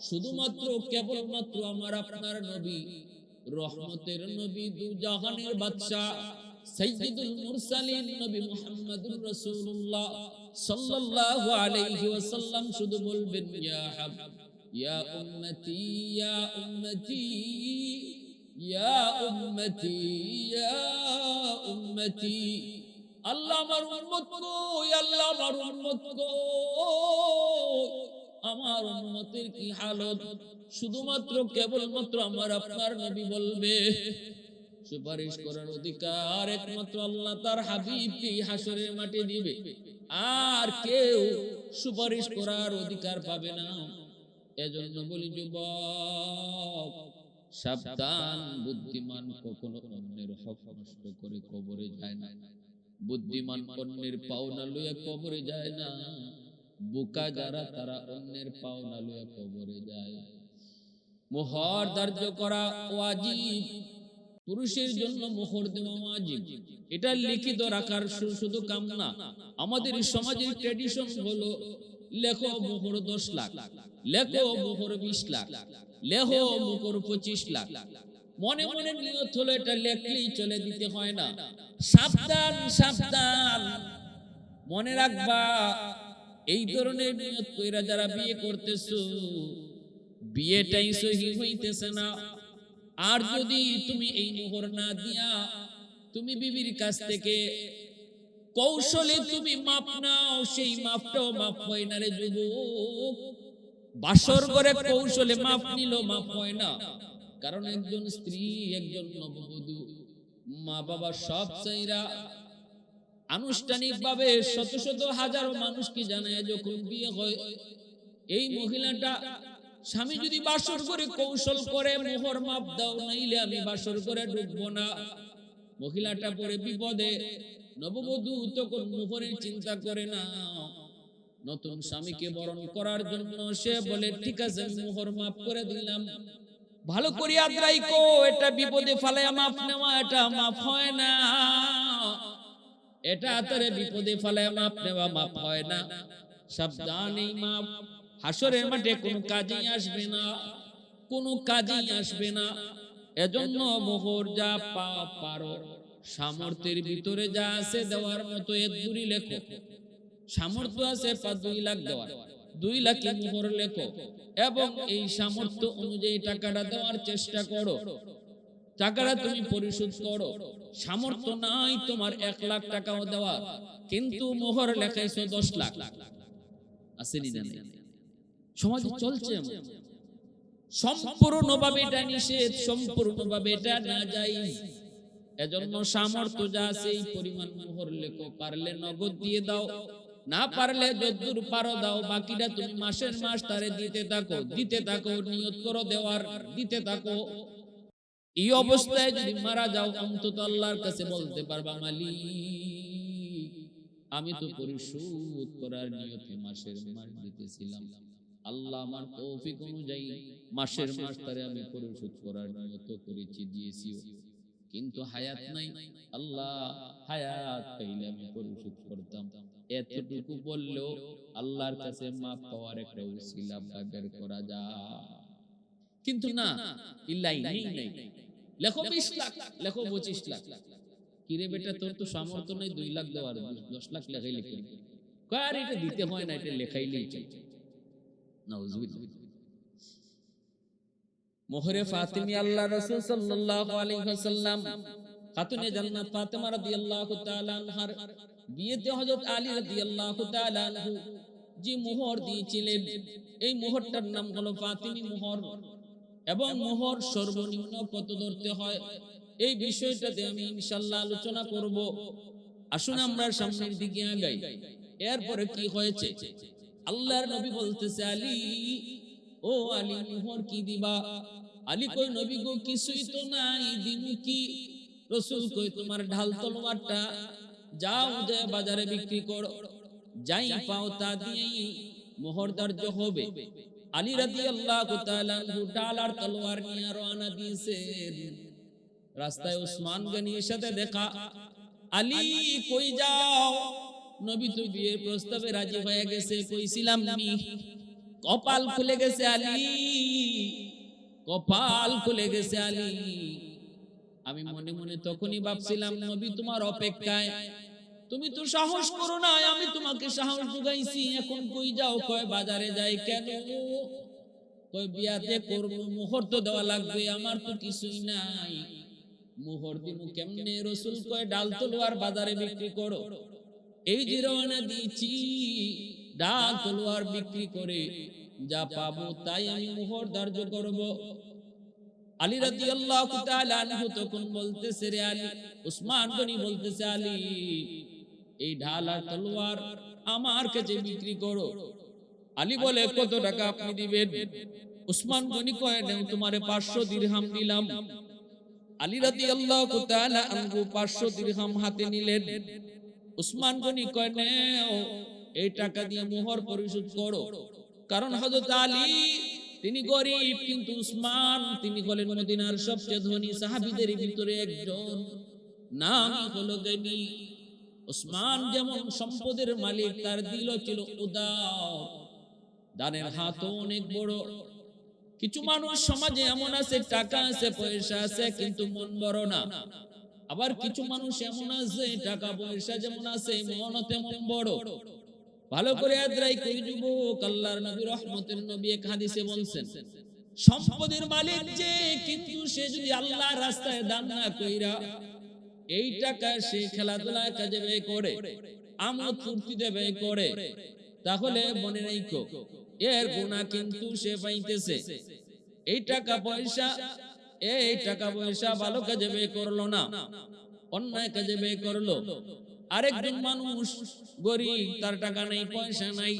শুধুমাত্র কেবলমাত্র আমার আপনার নবী, রহমতের নবী, দু জাহানের বাদশা, সাইয়্যিদুল মুরসালিন নবী মুহাম্মদুর রাসূলুল্লাহ সাল্লাল্লাহু আলাইহি ওয়াসাল্লাম শুধু বলবেন ইয়া হাব ইয়া উম্মতি ইয়া উম্মতি ইয়া উম্মতি ইয়া উম্মতি। আল্লাহ আমার উম্মত কই, আল্লাহ আমার উম্মত কই, আমার উম্মতের কি হালত? শুধুমাত্র কেবলমাত্র আমার আপনার নবী বলবে। সুপারিশ করার অধিকার একমাত্র আল্লাহ তার হাবিবকে হাসরের মাঠে দিবে, আর কেউ সুপারিশ করার অধিকার পাবে না। এজন্য বলি যুবক, সাবধান, বুদ্ধিমান কখনো অন্যের হক নষ্ট করে কবরে যায় না। বুদ্ধিমান অন্যের পাওনা লইয়া কবরে যায় না। বোকা যারা তারা অন্যের পাওনা লইয়া কবরে যায়। মোহর ধার্য করা ওয়াজিব, পুরুষের জন্য মোহর দেওয়া ওয়াজিব। এটা লিখিত রাখার শুধু কাম না, আমাদের সমাজের ট্র্যাডিশন হলো লেখো মোহর 10 লাখ, লেখো মোহর 20 লাখ, লেখো মোহর 25 লাখ। মনে মনে নিয়ত হলো এটা লেখলেই চলে, দিতে হয় না। সাবধান সাবধান, মনে রাখবা এই ধরনের নিয়ত কইরা যারা বিয়ে করতেছো, বিয়েটাই সহি হইতেছে না। আর যদি তুমি এই মোহর না দিয়া তুমি বিবির কাছ থেকে কৌশলে তুমি মাপ নাও, সেই মাপটাও মাপ হয় না রে যুবক। বাসর করে কৌশলে মাপ নিল মাপ হয় না। কারণ একজন স্ত্রী, একজন নববধূ, মা বাবা সব চাইরা আনুষ্ঠানিক ভাবে শত শত হাজারো মানুষকে জানায় যখন বিয়ে হয়, এই মহিলাটা স্বামী যদি বাসর করে কৌশল করে মোহর মাপ দাও, নাইলে আমি বাসর করে ঢুকবো না, মহিলাটা পরে বিপদে। নববধূ তখন মোহরের চিন্তা করে না, নতুন স্বামীকে বরণ করার জন্য সে বলে ঠিক আছে আমি মোহর মাপ করে দিলাম। ভালো করে আদ্রাই কো, এটা বিপদে ফালায়া মাপ নেওয়া এটা মাপ হয় না। এটা তোরে বিপদে ফালায়া মাপ নেওয়া মাপ হয় না। সাবধান, এই মাপ হাসরের মাঠে কোনো কাজেই আসবে না, কোনো কাজেই আসবে না। এজন্য মোহর যা পারো, সামর্থ্যের ভিতরে যা আছে দেওয়ার মতো এর দূরই লেখো। সামর্থ্য আছে 2 লাখ দেওয়ার, 2 লাখে মোহর লেখো এবং এই সামর্থ্য অনুযায়ী টাকাটা দেওয়ার চেষ্টা করো। টাকাটা তুমি পরিশোধ করো। সামর্থ্য নাই তোমার 1 লাখ টাকাও দেওয়া, কিন্তু মোহর লেখাইছো 10 লাখ, আসেনি জানি সমাজে চলছে। সম্পূর্ণভাবে এটা নিষেধ, সম্পূর্ণভাবে এটা নাজায়েজ। এজন্য সামর্থ্য যা আছে এই পরিমাণ মোহর লেখো। পারলে নগদ দিয়ে দাও, না পারলে যতদূর পারো দাও, বাকিটা তুমি মাসের মাস তারে দিতে থাকো, দিতে থাকো, নিয়ত করো দেওয়ার, দিতে থাকো। এই অবস্থায় যদি মারা যাও, অন্তত আল্লাহর কাছে বলতে পারবা মালিক আমি তো পরিশোধ করার নিয়তে মাসের মাস দিতেছিলাম, আল্লাহ আমার তৌফিক অনুযায়ী মাসের মাস তারে আমি পরিশোধ করার নিয়ত করেছি, দিয়েছি, কিন্তু হায়াত নাই। আল্লাহ হায়াত পাইলে আমি পরিশোধ করতাম। এতটুকু বললেও আল্লাহর কাছে মাপ পাওয়ার একটা উসিলা বের করা যায়। কিন্তু না, ইল্লাই নেই নাই, লেখো 20 লাখ, লেখো 25 লাখ। কিরে বেটা তোর তো সামর্থ্য নেই 2 লাখ দেওয়ার, 10 লাখ লেখাই লিখে কার এটা দিতে হয় না, এটা লেখাইলেই চলে। নাউজুবিল্লাহ। মোহরে ফাতিমি আল্লাহ রাসূল সাল্লাল্লাহু আলাইহি ওয়াসাল্লাম খাতুনে জান্নাত ফাতেমা রাদিয়াল্লাহু তাআলা আনহার বিয়েতে হযরত আলী রাদিয়াল্লাহু তাআলা আনহু যে মোহর দিয়েছিলেন, এই মোহরটার নাম হলো ফাতিমি মোহর। এবং মোহর সর্বনিম্ন কত ধরতে হয় এই বিষয়টাতে আমি ইনশাআল্লাহ আলোচনা করব। আসুন আমরা সামনের দিকে আগাই। এরপরে কি হয়েছে, আল্লাহর নবী বলতেছে আলী, ও আলী মোহর কি দিবা? আলী কই নবী গো কিছুই তো নাই, দিমু কি? রাসূল কই তোমার ঢাল তলোয়ারটা যাও যে বাজারে বিক্রি করো, যাই পাও তা দিয়েই মোহর ধার্য হবে। আলী রাদিয়াল্লাহু তাআলা আনহু ঢাল আর তলোয়ার নিয়ে রওনা দিয়েছেন। রাস্তায় উসমান গনির সাথে দেখা। আলী কই যাও? নবী তো বিয়ের প্রস্তাবে রাজি হয়ে গেছে, কইছিলাম নি। কপাল খুলে গেছে আলী, কপাল খুলে গেছে আলী। আমি মনে মনে তখনই ভাবছিলাম নবী তোমার অপেক্ষায়, তুমি তো সাহস করো না, আমি তোমাকে সাহস জুগাইছি, এখন কই যাও? কয় বাজারে যাই। কেন? কয় বিয়াতে করব, মোহর তো দেওয়া লাগবে, আমার তো কিছুই নাই, মোহর দিমু কেমনে? রাসূল কয় ডাল তলোয়ার বাজারে বিক্রি করো। এই যে রওনা দিয়েছি, ডাল তলোয়ার বিক্রি করে যা পাবো তাই আমি মোহর ধার্য করব। আলী রাদিয়াল্লাহু তাআলা আনহু তখন বলতেছে রে আলী, উসমান গনি বলতেছে আলী এই ঢাল আর তলোয়ার আমার কাছে বিক্রি করো। আলী বলে কত টাকা আপনি দিবেন? উসমান গনি কয় নেও তোমারে 500 দিরহাম দিলাম। আলী রাদিয়াল্লাহু তাআলা আনহু 500 দিরহাম হাতে নিলেন। উসমান গনি কয় নেও এই টাকা দিয়ে মোহর পরিশোধ করো। কারণ হযরত আলী তিনি গরিব, কিন্তু উসমান তিনি হলেন মদিনার সবচেয়ে ধনী সাহাবীদের ভিতরে একজন, নামই হলো গনি। উসমান যেমন সম্পদের মালিক, তার দিলও ছিল উদার, দানের হাতও অনেক বড়। কিছু মানুষ সমাজে এমন আছে, টাকা আছে পয়সা আছে কিন্তু মন বড় না। আবার কিছু মানুষ এমন আছে, টাকা পয়সা যেমন আছে মনও তেমন বড়। ভালো করে আদ্রাই কই যুবক, আল্লাহর নবী রহমতের নবী এক হাদিসে বলছেন, সম্পদের মালিক যে, কিন্তু সে যদি আল্লাহর রাস্তায় দান না কইরা এই টাকা সে খেলাধুলায় কাজে ব্যয় করে, আমোদ ফুর্তিতে ব্যয় করে, তাহলে মনে রাখো এর গুনাহ কিন্তু সে পাইতেছে। এই টাকা পয়সা ভালো কাজে ব্যয় করলো না, অন্যায় কাজে ব্যয় করলো। আরেকজন মানুষ গরিব, তার টাকা নাই পয়সা নাই,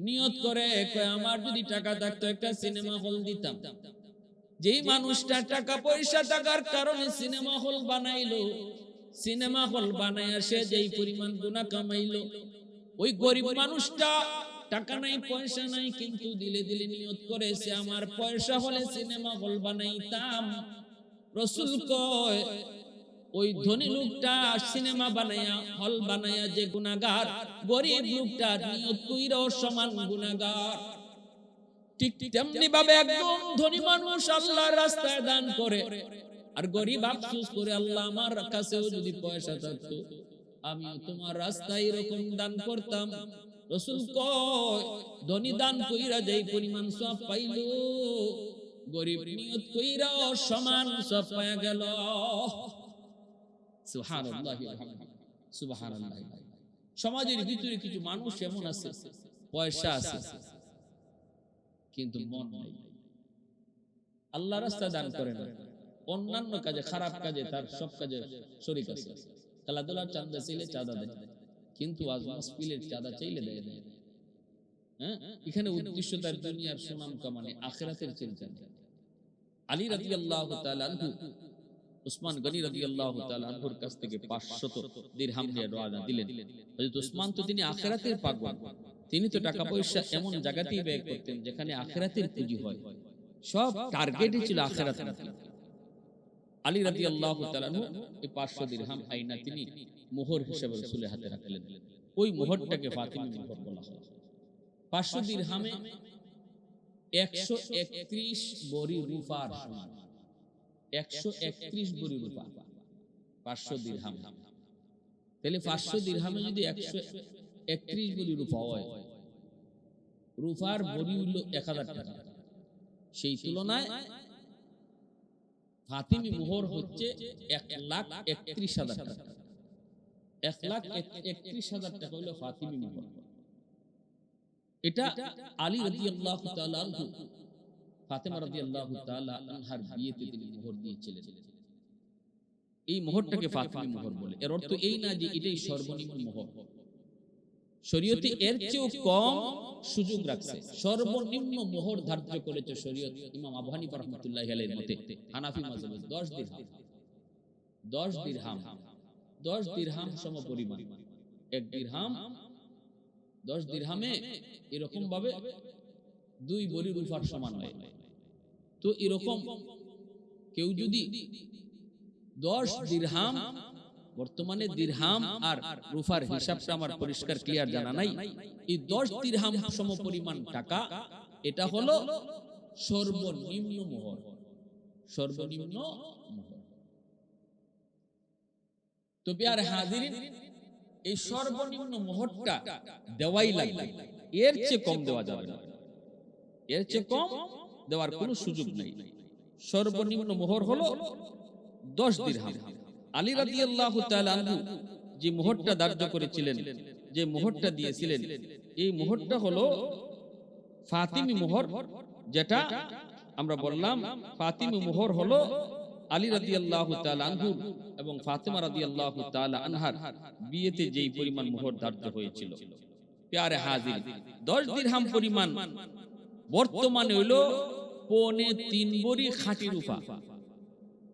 নিয়ত করে কয় আমার যদি টাকা থাকতো একটা সিনেমা হল দিতাম। যেই মানুষটা টাকা পয়সা থাকার কারণে সিনেমা হল বানাইলো, সিনেমা হল বানায়া সে যেই পরিমাণ গুনাহ কামাইলো, ওই গরিব মানুষটা টাকা নাই পয়সা নাই, কিন্তু দিলে দিলে নিয়ত করে সে আমার পয়সা হলে সিনেমা হল বানাইতাম। রাসূল কয় ওই ধনী লোকটা সিনেমা বানায়া হল বানায়া যে গুনাহগার, গরিব লোকটা নিয়ত কইরাও সমান গুনাহগার। ঠিক তেমনি ভাবে একজন ধনী মানুষ আল্লাহর রাস্তায় দান করে, আর গরিব আফসোস করে আল্লাহ আমার কাছেও যদি পয়সা থাকতো আমি তোমার রাস্তায় এরকম দান করতাম। রাসূল কয় ধনী দান কইরা যেই পরিমাণ সওয়াব পাইলো, গরিব নিয়ত কইরাও সমান সওয়াব পাওয়া গেল। সুবহানাল্লাহি সুবহানাল্লাহ। সমাজের ভিতরে কিছু মানুষ এমন আছে, পয়সা আছে কিন্তু মন নাই, আল্লাহর রাস্তায় দান করে না, অন্যান্য কাজে খারাপ কাজে তার সব কাজে শরীক আছে। খেলাধুলার চাঁদা চাইলে চাঁদা দেয়, কিন্তু আজ মাসফিলের চাঁদা চাইলে দেয় না। হ্যাঁ, এখানে উদ্দেশ্য তার দুনিয়ার সুনাম কামানে, আখিরাতের চিন্তা নেই। আলী রাদিয়াল্লাহু তাআলা আনহু উসমান গনি রাদিয়াল্লাহু তাআলা আনহুর কাছ থেকে 500 দিরহাম নিয়ে রওনা দিলেন। হযরত উসমান তো তিনি আখিরাতের পাগল, তিনি তো টাকা পয়সা এমন জায়গাতেই ব্যয় করতেন যেখানে আখিরাতের পুঁজি হয়, সব টার্গেটই ছিল আখিরাত। আলী রাদিয়াল্লাহু তাআলা আনহু এই 500 দিরহাম আইনা তিনি মোহর হিসেবে রাসূলের হাতে রাখলেন। ওই মোহরটাকে ফাতিমি মোহর বলা হয়। 500 দিরহামে 131 বড়ি রূপার সমান, 131 বড়ি রূপা 500 দিরহাম। তাহলে 500 দিরহামে যদি 131 বড়ি রূপা হয়, রূপার বড়ি হলো 1000 টাকা। সেই তুলনায় ফাতিমি মোহর হচ্ছে 1,31,000 টাকা। 1,31,000 টাকা হলো ফাতিমি মোহর। এটা আলী রাদিয়াল্লাহু তাআলা আনহু ফাতেমা রাদিয়াল্লাহু তাআলা আনহার বিয়েতে তিনি মোহর দিয়েছিলেন। এই মোহরটাকে ফাতিমি মোহর বলে। এর অর্থ এই না যে এটাই সর্বনিম্ন মোহর। শরীয়তে এর চেয়েও কম সুযোগ রাখছে। সর্বনিম্ন মোহর ধার্য করেছে শরীয়ত ইমাম আবু হানিফা রাহমাতুল্লাহি আলাইহির মতে, হানাফি মাযহাবে 10 দিরহাম। 10 দিরহাম, 10 দিরহাম সমপরিমাণ। 1 দিরহাম 10 দিরহামে এরকম ভাবে 2 বড়ি রূপার সমান হয়। তো এরকম কেউ যদি 10 দিরহাম, বর্তমানে দিরহাম আর রূপার হিসাবটা আমার পরিষ্কার ক্লিয়ার জানা নাই, এই 10 দিরহাম সমপরিমাণ টাকা, এটা হলো সর্বনিম্ন মোহর। সর্বনিম্ন মোহর। তো প্রিয় হাজিরিন, এই সর্বনিম্ন মোহরটা দেওয়াই লাগবে, এর চেয়ে কম দেওয়া যাবে না, এর চেয়ে কম দেওয়ার কোনো সুযোগ নেই। সর্বনিম্ন মোহর হলো 10 দিরহাম। আলী রাদিয়াল্লাহু তাআলা আনহু যে মোহরটা ধার্য করেছিলেন, যে মোহরটা দিয়েছিলেন, এই মোহরটা হলো ফাতিমি মোহর। যেটা আমরা বললাম ফাতিমি মোহর হলো আলী রাদিয়াল্লাহু তাআলা আনহু এবং ফাতেমা রাদিয়াল্লাহু তাআলা আনহার বিয়েতে যেই পরিমাণ মোহর ধার্য হয়েছিল। প্রিয় হাজির, 10 দিরহাম পরিমাণ বর্তমানে হলো পৌনে 3 ভরি খাঁটি রূপা,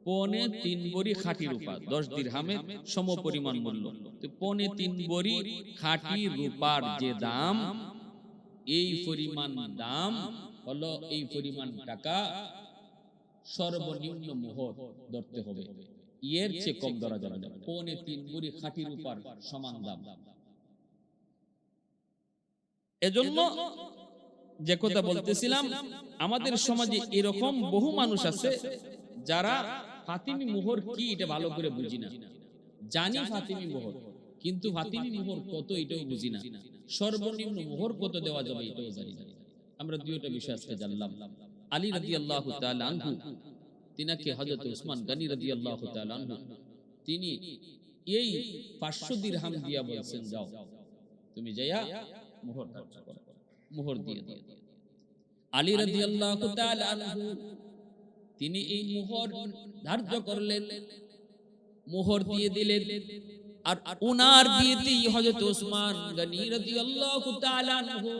পৌনে 3 ভরি খাঁটি রূপা, 10 দিরহামের সমপরিমাণ মূল্য। তো পৌনে 3 ভরি খাঁটি রূপার যে দাম, এই পরিমাণ দাম হলো, এই পরিমাণ টাকা সর্বনিম্ন মোহর ধরতে হবে, এর চেয়ে কম ধরা যাবে না। পৌনে 3 ভরি খাঁটি রূপার সমান দাম। এজন্য যে কথা বলতেছিলাম, আমাদের সমাজে এরকম বহু মানুষ আছে যারা ফাতিমি মোহর কি এটা ভালো করে বুঝি না। জানি ফাতিমি মোহর, কিন্তু ফাতিমি মোহর কত এটাও বুঝি না, সর্বনিম্ন মোহর কত দেওয়া যাবে এটাও জানি না। আমরা দুইটা বিষয় আজকে জানলাম। আলী রাদিয়াল্লাহু তাআলা আনহু, তিনাকে হযরত উসমান গনি রাদিয়াল্লাহু তাআলা আনহু, তিনি এই 500 দিরহাম দিয়া বলছেন, যাও তুমি যাইয়া মোহর ধার্য করো, মোহর দিয়ে দাও। আলী রাদিয়াল্লাহু তাআলা আনহু তিনি এই মোহর ধার্য করলেন, মোহর দিয়ে দিলেন। আর ওনার দিয়েতেই হযরত উসমান গনি রাদিয়াল্লাহু তাআলা আনহু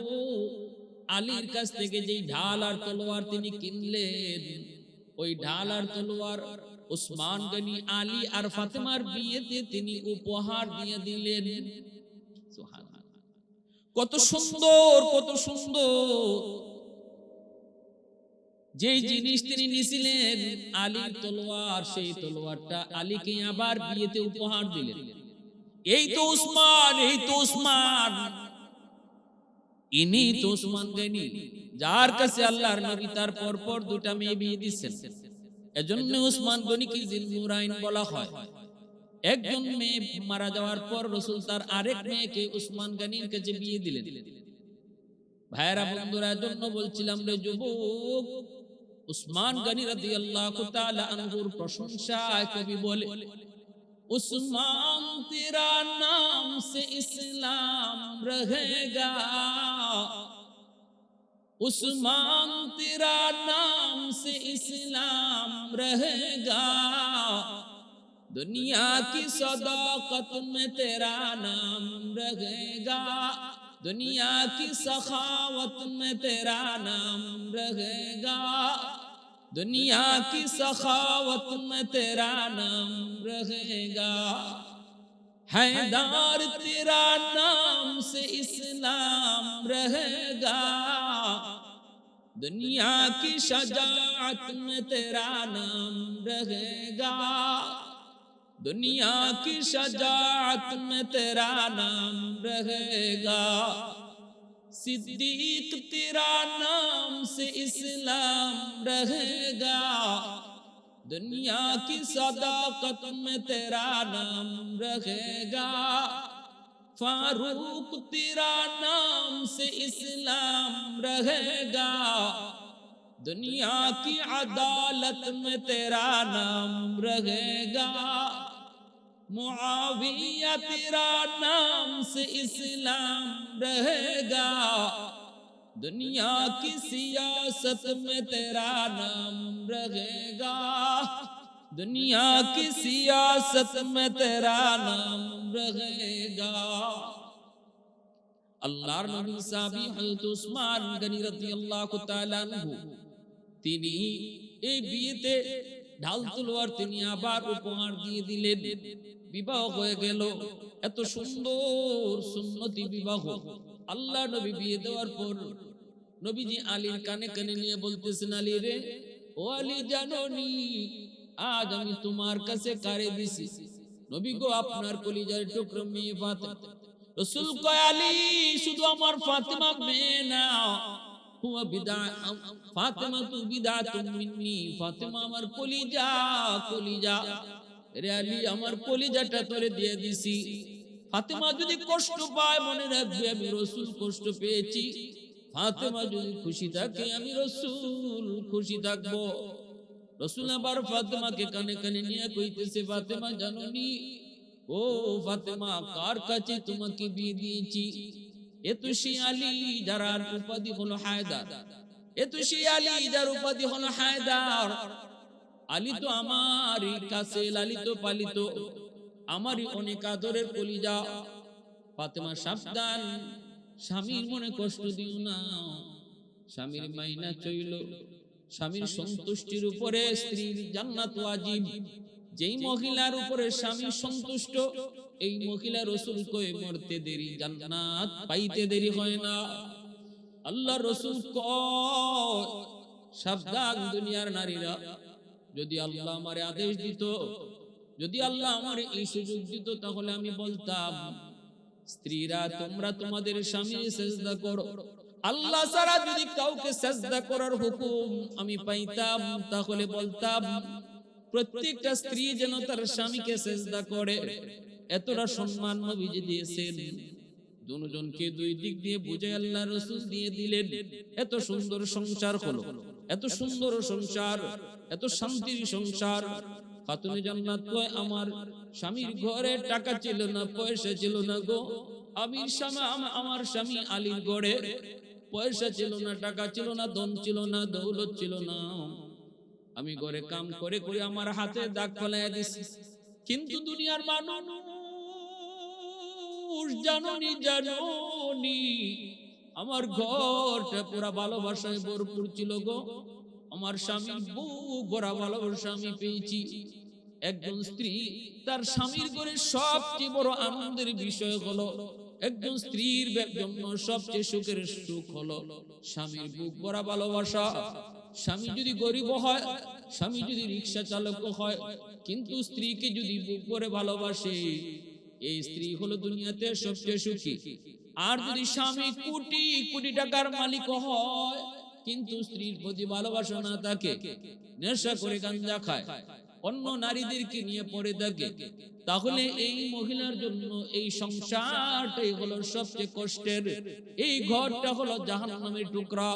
আলীর কাছ থেকে যেই ঢাল আর তলোয়ার তিনি কিনলেন, ওই ঢাল আর তলোয়ার উসমান গনি আলী আর ফাতেমার বিয়েতে তিনি উপহার দিয়ে দিলেন। সুবহানাল্লাহ, কত সুন্দর, কত সুন্দর যেই জিনিস তিনি নিয়েছিলেন আলীর তলোয়ার, সেই তলোয়ারটা আলীকে আবার বিয়েতে উপহার দিলেন। এই তো উসমান, এই তো উসমান, ইনি তো উসমান গনি, যার কাছে আল্লাহর নবী তার পরপর দুটা মেয়ে বিয়ে দিয়েছেন। এজন্য উসমান গনিকে জিলনুরাইন বলা হয়। একজন মেয়ে মারা যাওয়ার পর রাসূল তার আরেক মেয়েকে উসমান গনির কাছে বিয়ে দিলেন। ভাইরা বন্ধুরা, এজন্য বলছিলাম রে যুবক, উসমান গনি রাদিয়াল্লাহু তাআলা আনহুর প্রশংসায় কবি বলে, उस्मान तेरा नाम से इस्लाम रहेगा, उस्मान तेरा नाम से इस्लाम रहेगा, दुनिया की सदाकत में तेरा नाम रहेगा, दुनिया की सखावत में तेरा नाम रहेगा, दुनिया की सखावत में तेरा नाम रहेगा, हैदर तेरा नाम से इस्लाम रहेगा, दुनिया की शजाअत में तेरा नाम रहेगा, दुनिया की शजाअत में तेरा नाम रहेगा, सिद्दीक तेरा नाम से इस्लाम रहेगा, दुनिया की सदाकत में तेरा नाम रहेगा, फारूक तेरा नाम से इस्लाम रहेगा, दुनिया की अदालत में तेरा नाम रहेगा, मुआविया तेरा नाम से इस्लाम रहेगा, दुनिया की सियासत में तेरा नाम रहेगा, दुनिया की सियासत में तेरा नाम रहेगा। আল্লাহর নবী সাহাবী হযরত উসমান গনি রাদিয়াল্লাহু তাআলা আনহু, তিনি এই বিয়েতে ঢাল তলোয়ার তিনি আবার উপহার দিয়ে দিলেন। বিবাহ হয়ে গেল, এত সুন্দর সুন্নতি বিবাহ। আল্লাহ নবী বিয়ে দেওয়ার পর নবীজি আলীর কানে কানে নিয়ে বলতেছেন, আলী রে, ও আলী, জানোনি আজ আমি তোমার কাছে কারে দিছি? নবী গো, আপনার কলিজার টুকরো মেয়ে ফাতেমা। রাসূল কয়, আলী, শুধু আমার ফাতেমা মেয়ে না, হুয়া বিদা, ফাতেমা তু বিদাতুম মিন্নি, ফাতেমা আমার কলিজা, কলিজা রে আলী, আমার কলিজাটা তোরে দিয়ে দিছি। ফাতেমা যদি কষ্ট পায় মনে রাখবে আমি রাসূল কষ্ট পেয়েছি, ফাতেমা যদি খুশি থাকে আমি রাসূল খুশি থাকবো। রাসূল আবার ফাতেমাকে কানে কানে নিয়ে কইতেছে, ফাতেমা জানোনি, ও ফাতেমা, কার কাছে তোমাকে বিয়ে দিয়েছি? এ তো সেই আলী যার উপাধি হলো হায়দার, এ তো সেই আলী যার উপাধি হলো হায়দার। আলী তো আমারই কাছে লালিত পালিত, আমারই অনেক আদরের কলিজা। ফাতেমা সাবধান, স্বামীর মনে কষ্ট দিও না। স্বামীর মাইনা চইল, স্বামীর সন্তুষ্টির উপরে স্ত্রীর জান্নাত ওয়াজিব। যেই মহিলার উপরে স্বামী সন্তুষ্ট, এই মহিলা রাসূল কয় মরতে দেরি, জান্নাত পাইতে দেরি হয় না। আল্লাহ রাসূল কয় সাবধান দুনিয়ার নারীরা, যদি আল্লাহ আমারে আদেশ দিত, যদি আল্লাহ আমারে এই সুযোগ দিত, তাহলে আমি বলতাম স্ত্রীরা তোমরা তোমাদের স্বামীর সেজদা করো। আল্লাহ ছাড়া যদি কাউকে সেজদা করার হুকুম আমি পাইতাম, তাহলে বলতাম প্রত্যেকটা স্ত্রী যেন তার স্বামীকে সেজদা করে। এতটা সম্মান নবীজি দিয়েছেন। দুজনকে দুই দিক দিয়ে বুঝে আল্লাহ রাসূল দিয়ে দিলেন। এত সুন্দর সংসার হলো, এত সুন্দর সংসার, এত শান্তির সংসার। খাতুনে জান্নাত কয় আমার স্বামীর ঘরে টাকা ছিল না, পয়সা ছিল না গো। আমার স্বামী আলীর ঘরে পয়সা ছিল না, টাকা ছিল না, ধন ছিল না, দৌলত ছিল না। আমি ঘরে কাম করে করে আমার হাতে দাগ ফেলাইয়া দিছি। কিন্তু দুনিয়ার মানুষ জাননি আমার ঘরটা পুরা ভালোবাসায় ভরপুর ছিল গো। আমার স্বামীর বুক ভরা ভালোবাসা আমি পেয়েছি। একজন স্ত্রী তার স্বামীর ঘরে সবচেয়ে বড় আনন্দের বিষয় হলো, একজন স্ত্রীর জন্য সবচেয়ে সুখের সুখ হলো স্বামীর বুক ভরা ভালোবাসা। স্বামী যদি গরিব হয়, স্বামী যদি রিকশা চালক হয়, কিন্তু স্ত্রীকে যদি বুক ভরে ভালোবাসে, এই স্ত্রী হলো দুনিয়াতে সবচেয়ে সুখী। আর যদি স্বামী কোটি কোটি টাকার মালিক হয়, কিন্তু স্ত্রীর প্রতি ভালোবাসা না থাকে, নেশা করে গাঞ্জা খায়, অন্য নারীদেরকে নিয়ে পড়ে থাকে, তাহলে এই মহিলার জন্য এই সংসারটাই হলো সবচেয়ে কষ্টের। এই ঘরটা হলো জাহান্নামের টুকরা।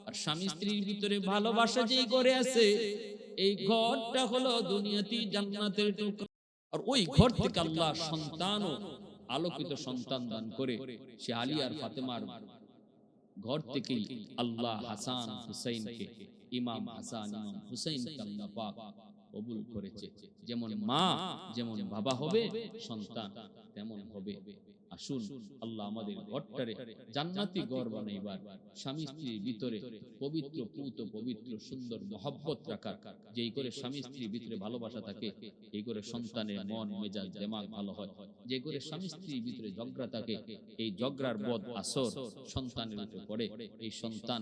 আর স্বামী স্ত্রীর ভিতরে ভালোবাসা যেই ঘরে আছে, এই ঘরটা হলো দুনিয়াতে জান্নাতের টুকরা। আর ওই ঘর থেকে আল্লাহ সন্তান ও আলোকিত সন্তান দান করে। সে আলী আর ফাতেমার ঘর থেকেই আল্লাহ হাসান হুসাইনকে, ইমাম হাসান ইমাম হুসাইনকে আল্লাহ পাক কবুল করেছে। যেমন মা যেমন বাবা হবে, সন্তান তেমন হবে। আসুন আল্লাহ আমাদের ঘরটারে জান্নাতি ঘর বানাইবার, স্বামী স্ত্রীর ভিতরে পবিত্র পুত পবিত্র সুন্দর মহব্বত রাখার, যেই করে স্বামী স্ত্রীর ভিতরে ভালোবাসা থাকে, এই করে সন্তানের মন মেজাজ দেমাগ ভালো হয়। যে করে স্বামী স্ত্রীর ভিতরে ঝগড়া থাকে, এই ঝগড়ার বদ আসর সন্তানের উপরে পড়ে। এই সন্তান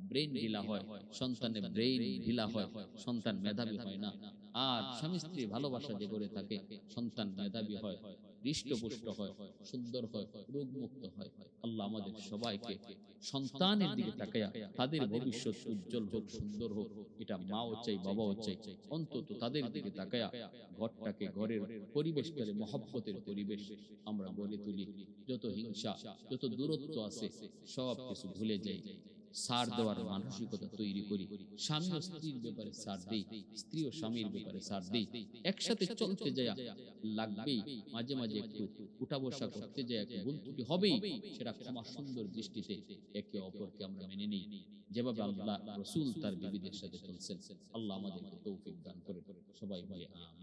ব্রেন ঢিলা হয়, সন্তানের ব্রেন ঢিলা হয়, সন্তান মেধাবী হয় না। আর স্বামী স্ত্রী ভালোবাসা যে করে থাকে, সন্তান মেধাবী হয়, হৃষ্টপুষ্ট হয়, সুন্দর হয়, রোগমুক্ত হয়। আল্লাহ আমাদের সবাইকে সন্তানের দিকে তাকায়া তাদের ভবিষ্যৎ উজ্জ্বল হোক, সুন্দর হোক, এটা মাও চাই বাবাও চাই। অন্তত তাদের দিকে তাকায়া ঘরটাকে, ঘরের পরিবেশটাকে মহব্বতের পরিবেশ আমরা গড়ে তুলি। যত হিংসা, যত দূরত্ব আছে সব কিছু ভুলে যাই, ছাড় দেওয়ার মানসিকতা তৈরি করি। স্বামী ও স্ত্রীর ব্যাপারে ছাড় দেই, স্ত্রী ও স্বামীর ব্যাপারে ছাড় দেই। একসাথে চলতে যায় লাগবেই, মাঝে মাঝে একটু উঠা বসা করতে যায়, একটু ভুল ত্রুটি হবেই, সেটা ক্ষমা সুন্দর দৃষ্টিতে একে অপরকে আমরা মেনে নিই, যেভাবে আল্লাহ রাসূল তার বিবিদের সাথে চলছেন। আল্লাহ আমাদেরকে তৌফিক দান করে। সবাই বলে আমিন।